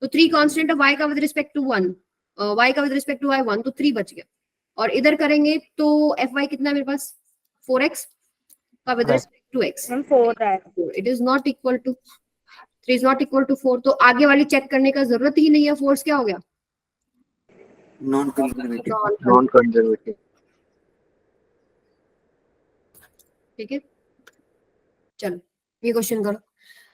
तो 3 कांस्टेंट है, y का विद रिस्पेक्ट टू 1, y का विद रिस्पेक्ट टू y 1, तो 3 बच गया, और इधर करेंगे तो एफ वाई कितना है मेरे पास 4x का with respect to x, Ma'am, 4 है. It is not equal to 3 is not equal to 4, तो आगे वाली चेक करने का जरूरत ही नहीं है, फोर्स क्या हो गया नॉन कंजर्वेटिव। Non conservative. ठीक है, चलो ये क्वेश्चन करो,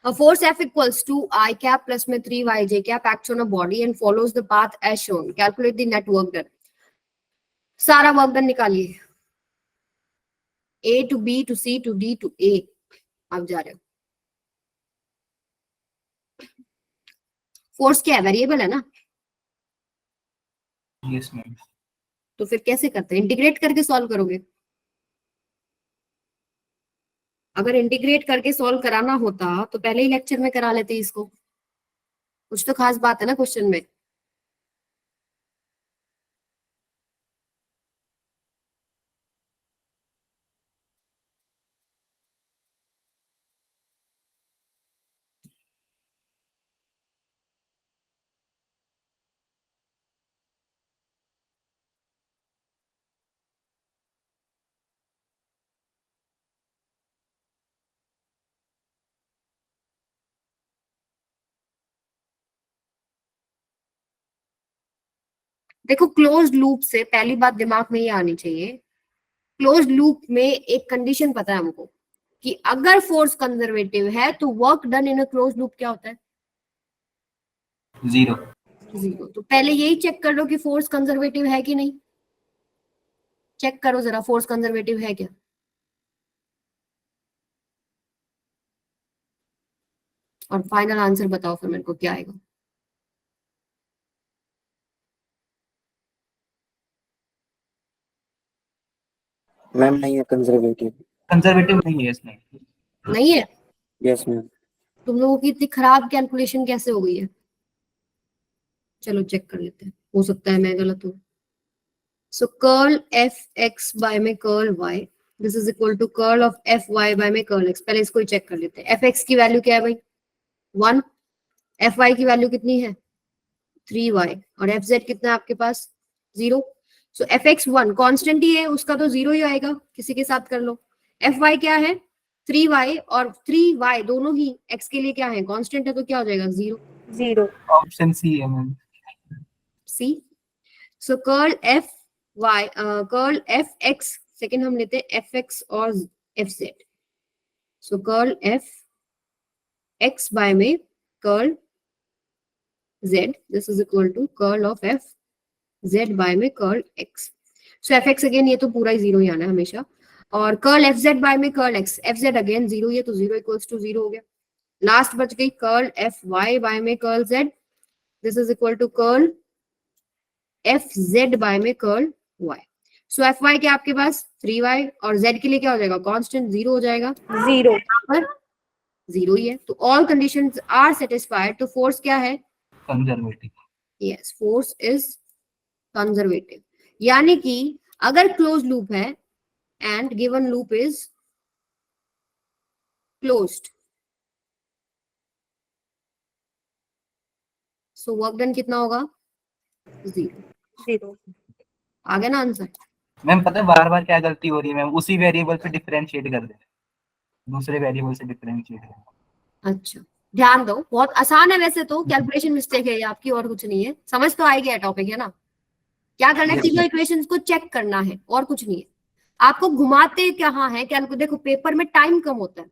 a force F equals to I cap plus में 3yj cap acts on a body and follows the path as shown, calculate the net work done, सारा वर्क डन निकालिए, A to B to C to D to A, आप जा रहे हो, force क्या है variable है ना, यस मैम। तो फिर कैसे करते हैं, इंटीग्रेट करके सॉल्व करोगे, अगर इंटीग्रेट करके सॉल्व कराना होता तो पहले ही लेक्चर में करा लेते इसको, कुछ तो खास बात है ना क्वेश्चन में। देखो क्लोज्ड लूप से पहली बात दिमाग में ये आनी चाहिए, क्लोज्ड लूप में एक कंडीशन पता है हमको कि अगर फोर्स कंजर्वेटिव है तो work done in a closed loop क्या होता है 0। 0, तो पहले यही चेक कर लो कि फोर्स कंजर्वेटिव है कि नहीं, चेक करो जरा फोर्स कंजर्वेटिव है क्या, और फाइनल आंसर बताओ फिर मेरे को क्या आएगा। मैम नहीं है कंजर्वेटिव। कंजर्वेटिव नहीं है इसमें। नहीं है, यस मैम। तुम लोगों की इतनी खराब कैलकुलेशन कैसे हो गई है, चलो चेक कर लेते हैं, हो सकता है मैं गलत हूँ। So curl F X by में curl Y, this is equal to curl of F Y by में कर्ल एक्स, पहले इसको ही चेक कर लेते हैं, एफ एक्स की वैल्यू क्या है भाई 1, एफ वाई की वैल्यू कितनी है 3y, और एफ जेड कितना है आपके पास 0, सो एफ एक्स 1 कॉन्स्टेंट ही है, उसका तो 0 ही आएगा, किसी के साथ कर लो, एफ वाई क्या है 3y, और 3y दोनों ही x के लिए क्या है कांस्टेंट है, तो क्या हो जाएगा 0, Zero. ऑप्शन सी है ma'am. C. So curl F Y, curl F X, second हम लेते हैं एफ एक्स और F Z. So curl F X by में curl z, this is equal to curl of f z by में curl x. So fx again ये तो पूरा ही zero ही आना है हमेशा, और curl fz by में curl x, fz again zero ही है तो जीरो equals to जीरो हो गया। लास्ट बच गई curl fy by में curl z, this is equal to curl fz by में curl y. So fy क्या आपके पास 3y, और z के लिए क्या हो जाएगा, कांस्टेंट जीरो हो जाएगा, Zero. यहाँ पर जीरो ही है। तो ऑल कंडीशंस आर सेटिस्फाइड, तो फोर्स क्या है, conservative. Yes, force is conservative. यानी कि अगर क्लोज लूप है and given loop is closed, so work done कितना होगा, जीरो। Zero. आ गया ना आंसर। मैम पता है बार बार क्या गलती हो रही है मैम, उसी वेरिएबल पे डिफरेंशिएट कर दे, दूसरे वेरिएबल से डिफरेंशिएट कर। अच्छा, ध्यान दो, बहुत आसान है वैसे तो, कैलकुलेशन मिस्टेक है ये आपकी, और कुछ नहीं है, समझ तो आ गया टॉपिक है ना। क्या करना है, तीनों इक्वेशंस को चेक करना है और कुछ नहीं है। आपको घुमाते कहाँ है, कैलकुलेट देखो पेपर में टाइम कम होता है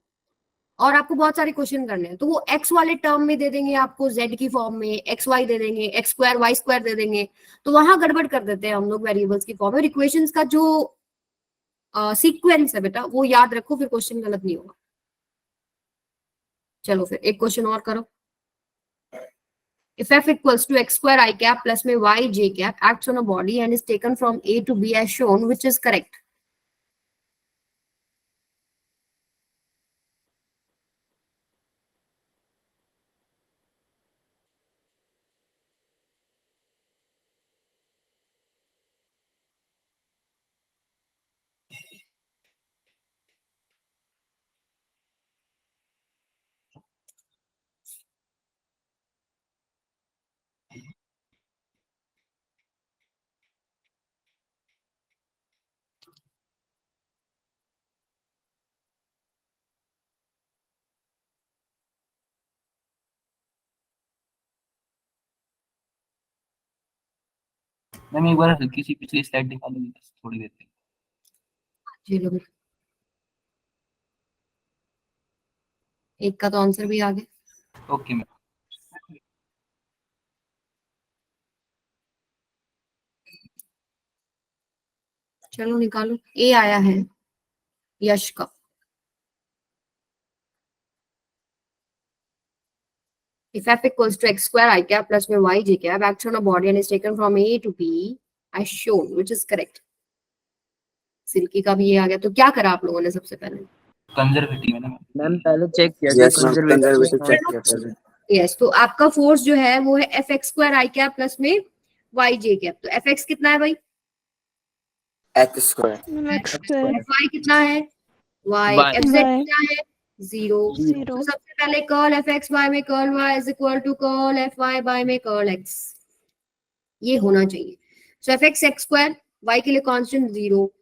और आपको बहुत सारे क्वेश्चन करने हैं, तो वो एक्स वाले टर्म में दे देंगे आपको, जेड की फॉर्म में एक्स वाई दे देंगे, एक्स स्क्वायर वाई स्क्वायर दे देंगे, तो वहां गड़बड़ कर देते हैं हम लोग वेरिएबल्स की फॉर्म में। इक्वेशंस का जो सीक्वेंस है बेटा वो याद रखो, फिर क्वेश्चन गलत नहीं होगा। चलो फिर एक क्वेश्चन और करो। If f equals to x square I cap plus में y j cap acts on a body and is taken from A to B as shown, which is correct? Ma'am एक बार हल्की सी पिछली स्लाइड दिखा दो थोड़ी देर तक। जी लो, एक का तो आंसर भी आ गया। Okay ma'am. चलो निकालो, ए आया है यश का। If f equals to x square I cap plus में y j cap acts on a body and is taken from A to B as shown, which is correct? सिल्की का भी ये आ गया, तो क्या करा आप लोगों ने सबसे पहले? कंजर्वेटिव है ना मैम पहले चेक किया यस मैम, कंजर्वेटिव चेक किया पहले। यस, तो आपका फोर्स जो है वो है F X square I cap plus में वाई जे कैप। तो एफ एक्स कितना है भाई, X square. X square F Y कितना है, Y, Y. F Z Y. कितना है, जीरो। जीरो तो सबसे पहले कर्ल एफ एक्स बाय में curl Y is equal to curl F Y by में कर्ल एक्स, ये होना चाहिए। So F X X square, Y के लिए constant zero,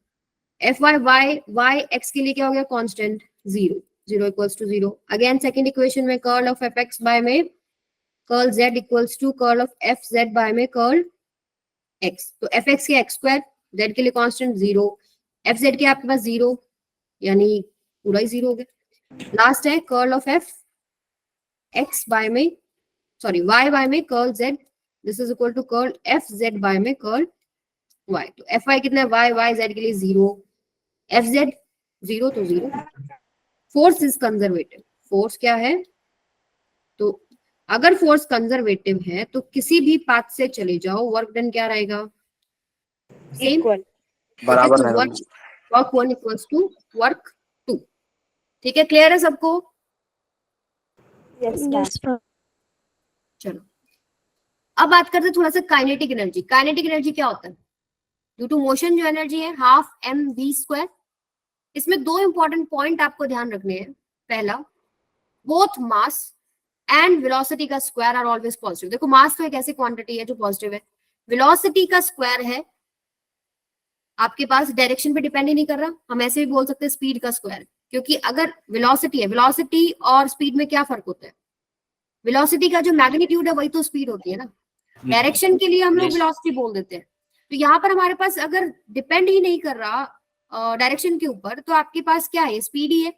F Y Y Y X के लिए क्या हो गया, constant zero, zero equals to zero. Again second equation में curl of F X by में curl z equals to curl of F Z by में कर्ल x। तो F X के एक्स स्क्वायर, z के लिए कांस्टेंट जीरो, एफ जेड के आपके पास zero, यानी पूरा ही जीरो हो गया। लास्ट है curl of F X by में, सॉरी y बाय में curl z, this is equal to curl F Z by में कर्ल y। तो एफ वाई कितना है, y z के लिए जीरो, एफ जेड जीरो, तो zero. Force is conservative, force क्या है, तो अगर फोर्स कंजर्वेटिव है तो किसी भी पाथ से चले जाओ, वर्क डन क्या रहेगा, सेम, Equal. बराबर है। Work one equals to work two. ठीक है, क्लियर है सबको? Yes, ma'am. Yes ma'am. चलो अब बात करते हैं थोड़ा सा काइनेटिक एनर्जी। काइनेटिक एनर्जी क्या होता है, ड्यू टू मोशन जो एनर्जी है हाफ एम वी स्क्वायर। इसमें दो इंपॉर्टेंट पॉइंट आपको ध्यान रखने हैं। पहला, बोथ मास एंड वेलोसिटी का स्क्वायर आर ऑलवेज पॉजिटिव। देखो मास तो एक ऐसी क्वांटिटी है जो पॉजिटिव है, वेलोसिटी का स्क्वायर है आपके पास डायरेक्शन पे डिपेंड ही नहीं कर रहा, हम ऐसे भी बोल सकते हैं स्पीड का स्क्वायर, क्योंकि अगर वेलोसिटी है, वेलोसिटी और स्पीड में क्या फर्क होता है, वेलोसिटी का जो मैग्नीट्यूड है वही तो स्पीड होती है ना, डायरेक्शन के लिए हम लोग Yes. वेलोसिटी बोल देते हैं। तो यहाँ पर हमारे पास अगर डिपेंड ही नहीं कर रहा डायरेक्शन के ऊपर, तो आपके पास क्या है, स्पीड ही है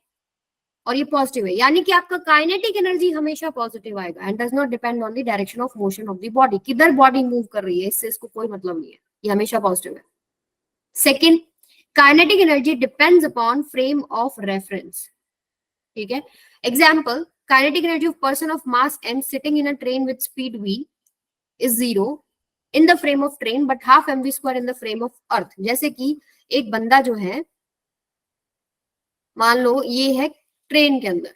और ये पॉजिटिव है, यानी कि आपका काइनेटिक एनर्जी हमेशा पॉजिटिव आएगा and does not depend on the direction of motion of the body, किधर बॉडी मूव कर रही है इससे इसको कोई मतलब नहीं है, ये हमेशा पॉजिटिव है। Second, kinetic energy depends upon frame of reference, ठीक है। Example, kinetic energy of person of mass m sitting in a train with speed v is 0 in the frame of train but half mv square in the frame of earth। जैसे कि एक बंदा जो है, मान लो ये है ट्रेन के अंदर,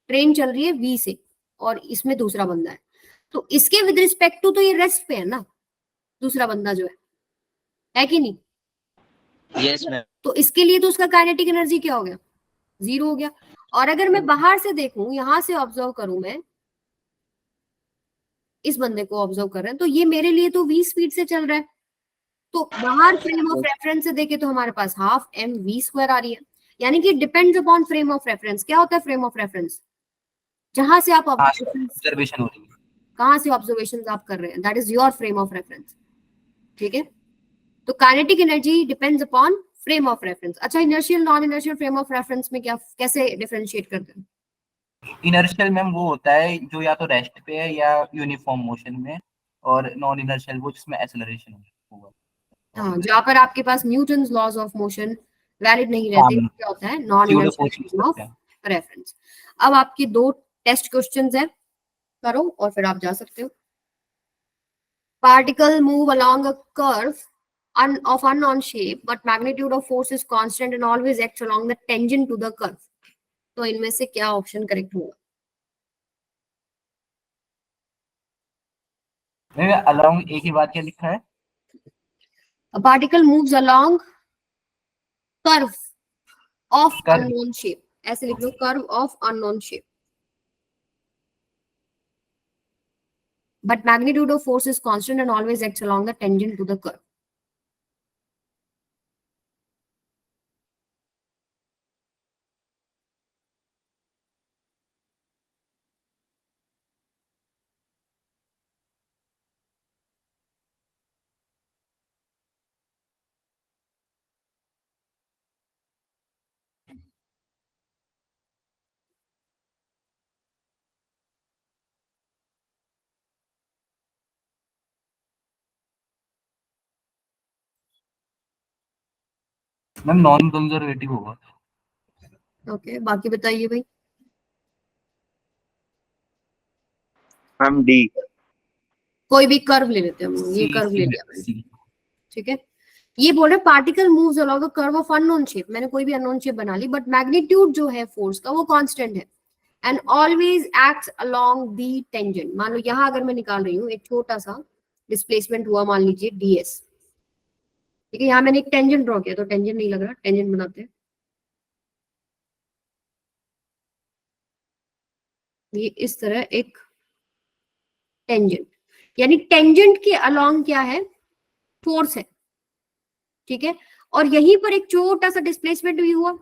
ट्रेन चल रही है v से और इसमें दूसरा बंदा है, तो इसके विद रिस्पेक्ट टू तो ये रेस्ट पे है ना दूसरा बंदा जो है कि नहीं? Yes ma'am. तो इसके लिए तो उसका काइनेटिक एनर्जी क्या हो गया, 0 हो गया। और अगर मैं बाहर से देखूं, यहां से ऑब्जर्व करूं, मैं इस बंदे को ऑब्जर्व कर रहे हैं, तो ये मेरे लिए तो v स्पीड से चल रहा है, तो बाहर फ्रेम ऑफ रेफरेंस से देखे तो हमारे पास हाफ एम वी स्क्वायर आ रही है, यानी कि depends upon frame of reference. क्या होता है फ्रेम ऑफ रेफरेंस? जहां से आप ऑब्जर्वेशन हो रही है, कहां से ऑब्जर्वेशंस आप कर रहे हैं, that is your frame of reference, ठीक है। तो kinetic energy depends upon frame of reference. अच्छा, inertial non inertial frame of reference में क्या, कैसे डिफरेंशिएट करते हैं? इनर्शियल मैम वो होता है जो या तो रेस्ट पे है या यूनिफॉर्म मोशन में, और नॉन इनर्शियल वो जिसमें एक्सेलरेशन होगा। हाँ, जहां पर आपके पास Newton's laws of motion valid नहीं रहते, हाँ, क्या होता है, non Pseudo inertial force frame of होता है। रेफरेंस। अब आपके 2 टेस्ट क्वेश्चंस है, करो और फिर आप जा सकते हो। Particle move along a curve of unknown shape but magnitude of force is constant and always acts along the tangent to the curve। तो इनमें से क्या ऑप्शन करेक्ट होगा? अलोंग एक ही बात क्या लिखा है? A particle moves along curve of Curve. unknown shape, ऐसे लिख लो, curve of unknown shape but magnitude of force is constant and always acts along the tangent to the curve। Ma'am non conservative होगा। Okay, बाकी बताइए भाई। Ma'am D. कोई भी curve ले लेते हैं हम लोग, ये कर्व ले लिया मैंने, ठीक है। ये बोल रहे particle moves along a curve of unknown shape, मैंने कोई भी अननोन शेप बना ली, बट मैग्नीट्यूड जो है फोर्स का वो कांस्टेंट है and always acts along the tangent. मान लो यहाँ अगर मैं निकाल रही हूँ एक छोटा सा डिस्प्लेसमेंट हुआ, मान लीजिए ds, ठीक है। यहाँ मैंने एक टेंजेंट ड्रॉ किया, तो टेंजेंट नहीं लग रहा, टेंजेंट बनाते हैं। ये इस तरह एक टेंजेंट, यानी टेंजेंट के अलोंग क्या है, फोर्स है, ठीक है। और यहीं पर एक छोटा सा डिस्प्लेसमेंट भी हुआ,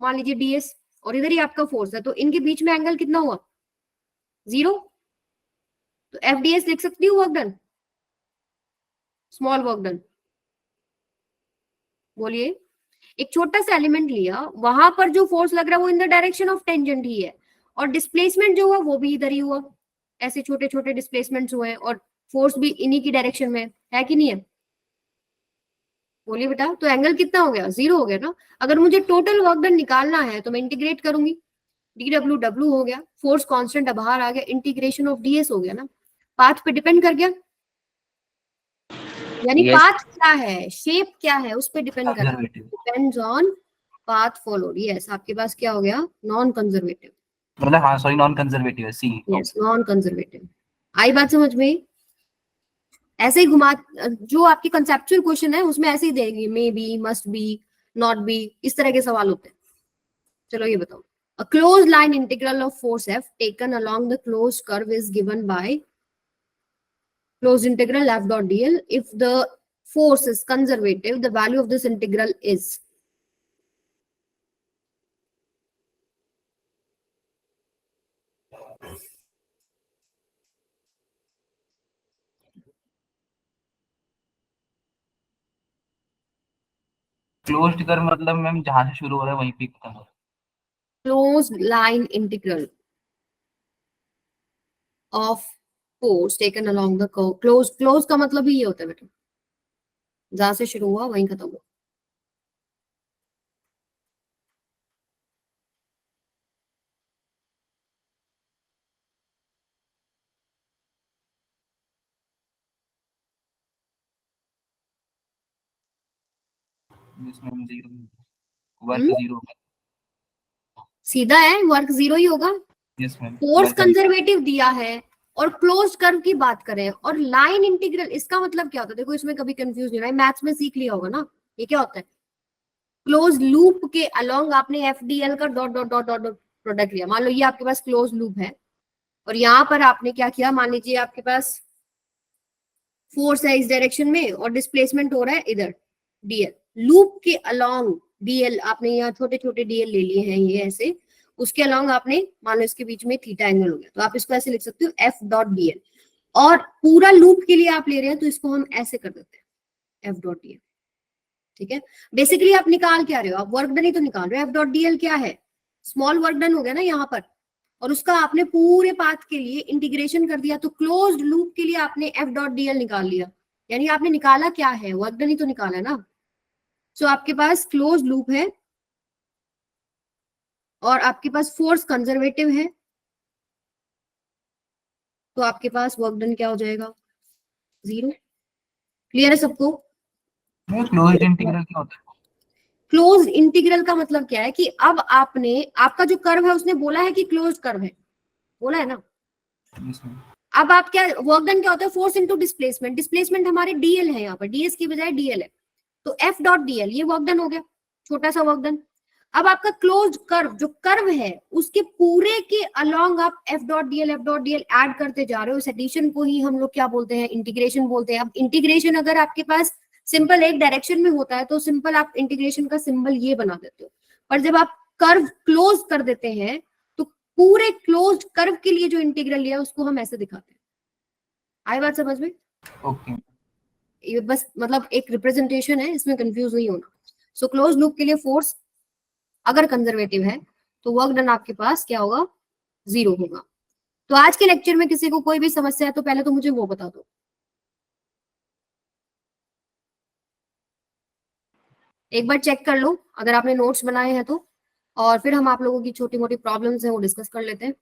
मान लीजिए ds, और इधर ही आपका फोर्स है, तो इनके बीच में एंगल कितना हुआ, 0। तो fds लिख सकती हूँ, work done, small work done. बोलिए, एक छोटा सा एलिमेंट लिया, वहां पर जो फोर्स लग रहा है वो in the direction of tangent ही है, और डिस्प्लेसमेंट जो हुआ वो भी इधर ही हुआ, ऐसे छोटे छोटे डिस्प्लेसमेंट्स हुए और फोर्स भी इन्हीं की डायरेक्शन में है कि नहीं है? बोलिए बेटा, तो एंगल कितना हो गया, 0 हो गया ना। अगर मुझे टोटल वर्क डन निकालना है तो मैं इंटीग्रेट करूंगी, dw हो गया, फोर्स कांस्टेंट बाहर आ गया, इंटीग्रेशन ऑफ ds हो गया ना, पाथ पे डिपेंड कर गया, यानी Yes. पाथ क्या है, शेप क्या है, उस पर डिपेंड कर रहा है, conservative depends on path followed. Yes, आपके पास क्या हो गया, नॉन कंजर्वेटिव। मतलब, हाँ सॉरी, नॉन कंजर्वेटिव है, सी। Yes, non conservative. आई बात समझ में? ऐसे ही घुमा, जो आपकी कंसेप्चुअल क्वेश्चन है उसमें ऐसे ही देगी, may be, must be, not be, इस तरह के सवाल होते हैं। चलो ये बताओ, a closed line integral of force f taken along the closed curve is given by closed integral f dot dl if the force is conservative, the value of this integral is। Closed curve मतलब ma'am जहां से शुरू हो रहा है वहीं पे खत्म हो रहा close line integral of force taken along the curve. Close का मतलब ही ये होता है बेटा, जहां से शुरू हुआ वहीं खत्म हुआ। है जिसमें जीरो वर्क जीरो होगा। सीधा है, वर्क जीरो ही होगा। यस मैम फोर्स कंजर्वेटिव दिया है और क्लोज कर्व की बात करें और लाइन इंटीग्रल, इसका मतलब क्या होता है? देखो इसमें कभी कंफ्यूज नहीं होना है, मैथ्स में सीख लिया होगा ना ये क्या होता है। क्लोज लूप के अलोंग आपने एफ डी एल का dot dot dot dot product लिया। मान लो ये आपके पास क्लोज लूप है और यहाँ पर आपने क्या किया, मान लीजिए आपके पास फोर्स है इस डायरेक्शन में और डिस्प्लेसमेंट हो रहा है इधर डीएल। लूप के अलोंग डीएल आपने यहाँ छोटे छोटे डीएल ले लिए हैं ये ऐसे, उसके अलोंग आपने मान लो इसके बीच में थीटा एंगल हो गया, तो आप इसको ऐसे लिख सकते हो एफ डॉट डीएल। और पूरा लूप के लिए आप ले रहे हैं तो इसको हम ऐसे कर देते हैं एफ डॉट डीएल। ठीक है, बेसिकली आप निकाल क्या रहे हो, आप वर्क डन ही तो निकाल रहे हो। एफ डॉट डीएल क्या है, स्मॉल वर्क डन हो गया ना यहाँ पर, और उसका आपने पूरे पाथ के लिए इंटीग्रेशन कर दिया, तो क्लोज्ड लूप के लिए आपने एफ डॉट डीएल निकाल लिया। यानी आपने निकाला क्या है, वर्क डन ही तो निकाला है ना। सो आपके पास क्लोज लूप है और आपके पास फोर्स कंजर्वेटिव है, तो आपके पास वर्क डन क्या हो जाएगा, जीरो। क्लियर है सबको? क्लोज्ड इंटीग्रल क्या होता है? क्लोज इंटीग्रल का मतलब क्या है कि अब आपने, आपका जो कर्व है उसने बोला है कि क्लोज कर्व है, बोला है ना। Yes, ma'am. अब आप क्या, वर्क डन क्या होता है, फोर्स इनटू डिस्प्लेसमेंट। डिस्प्लेसमेंट हमारे डीएल है, यहाँ पर डीएस की बजाय डीएल है, तो एफ डॉट डीएल ये वर्क डन हो गया, छोटा सा वर्क डन। अब आपका क्लोज कर्व, जो कर्व है उसके पूरे के अलोंग आप एफ डॉट डीएल ऐड करते जा रहे हो। इस एडिशन को ही हम लोग क्या बोलते हैं, इंटीग्रेशन बोलते हैं। अब इंटीग्रेशन अगर आपके पास सिंपल एक डायरेक्शन में होता है तो सिंपल आप इंटीग्रेशन का सिंबल ये बना देते हो, पर जब आप कर्व क्लोज कर देते हैं तो पूरे क्लोज कर्व के लिए जो इंटीग्रल लिया उसको हम ऐसे दिखाते हैं। आई बात समझ में? ओके ये बस मतलब एक रिप्रेजेंटेशन है, इसमें कंफ्यूज नहीं होना। सो क्लोज लूप के लिए फोर्स अगर कंजर्वेटिव है तो वर्क डन आपके पास क्या होगा, जीरो होगा। तो आज के लेक्चर में किसी को कोई भी समस्या है तो पहले तो मुझे वो बता दो। एक बार चेक कर लो अगर आपने नोट्स बनाए हैं तो, और फिर हम आप लोगों की छोटी मोटी प्रॉब्लम्स हैं वो डिस्कस कर लेते हैं।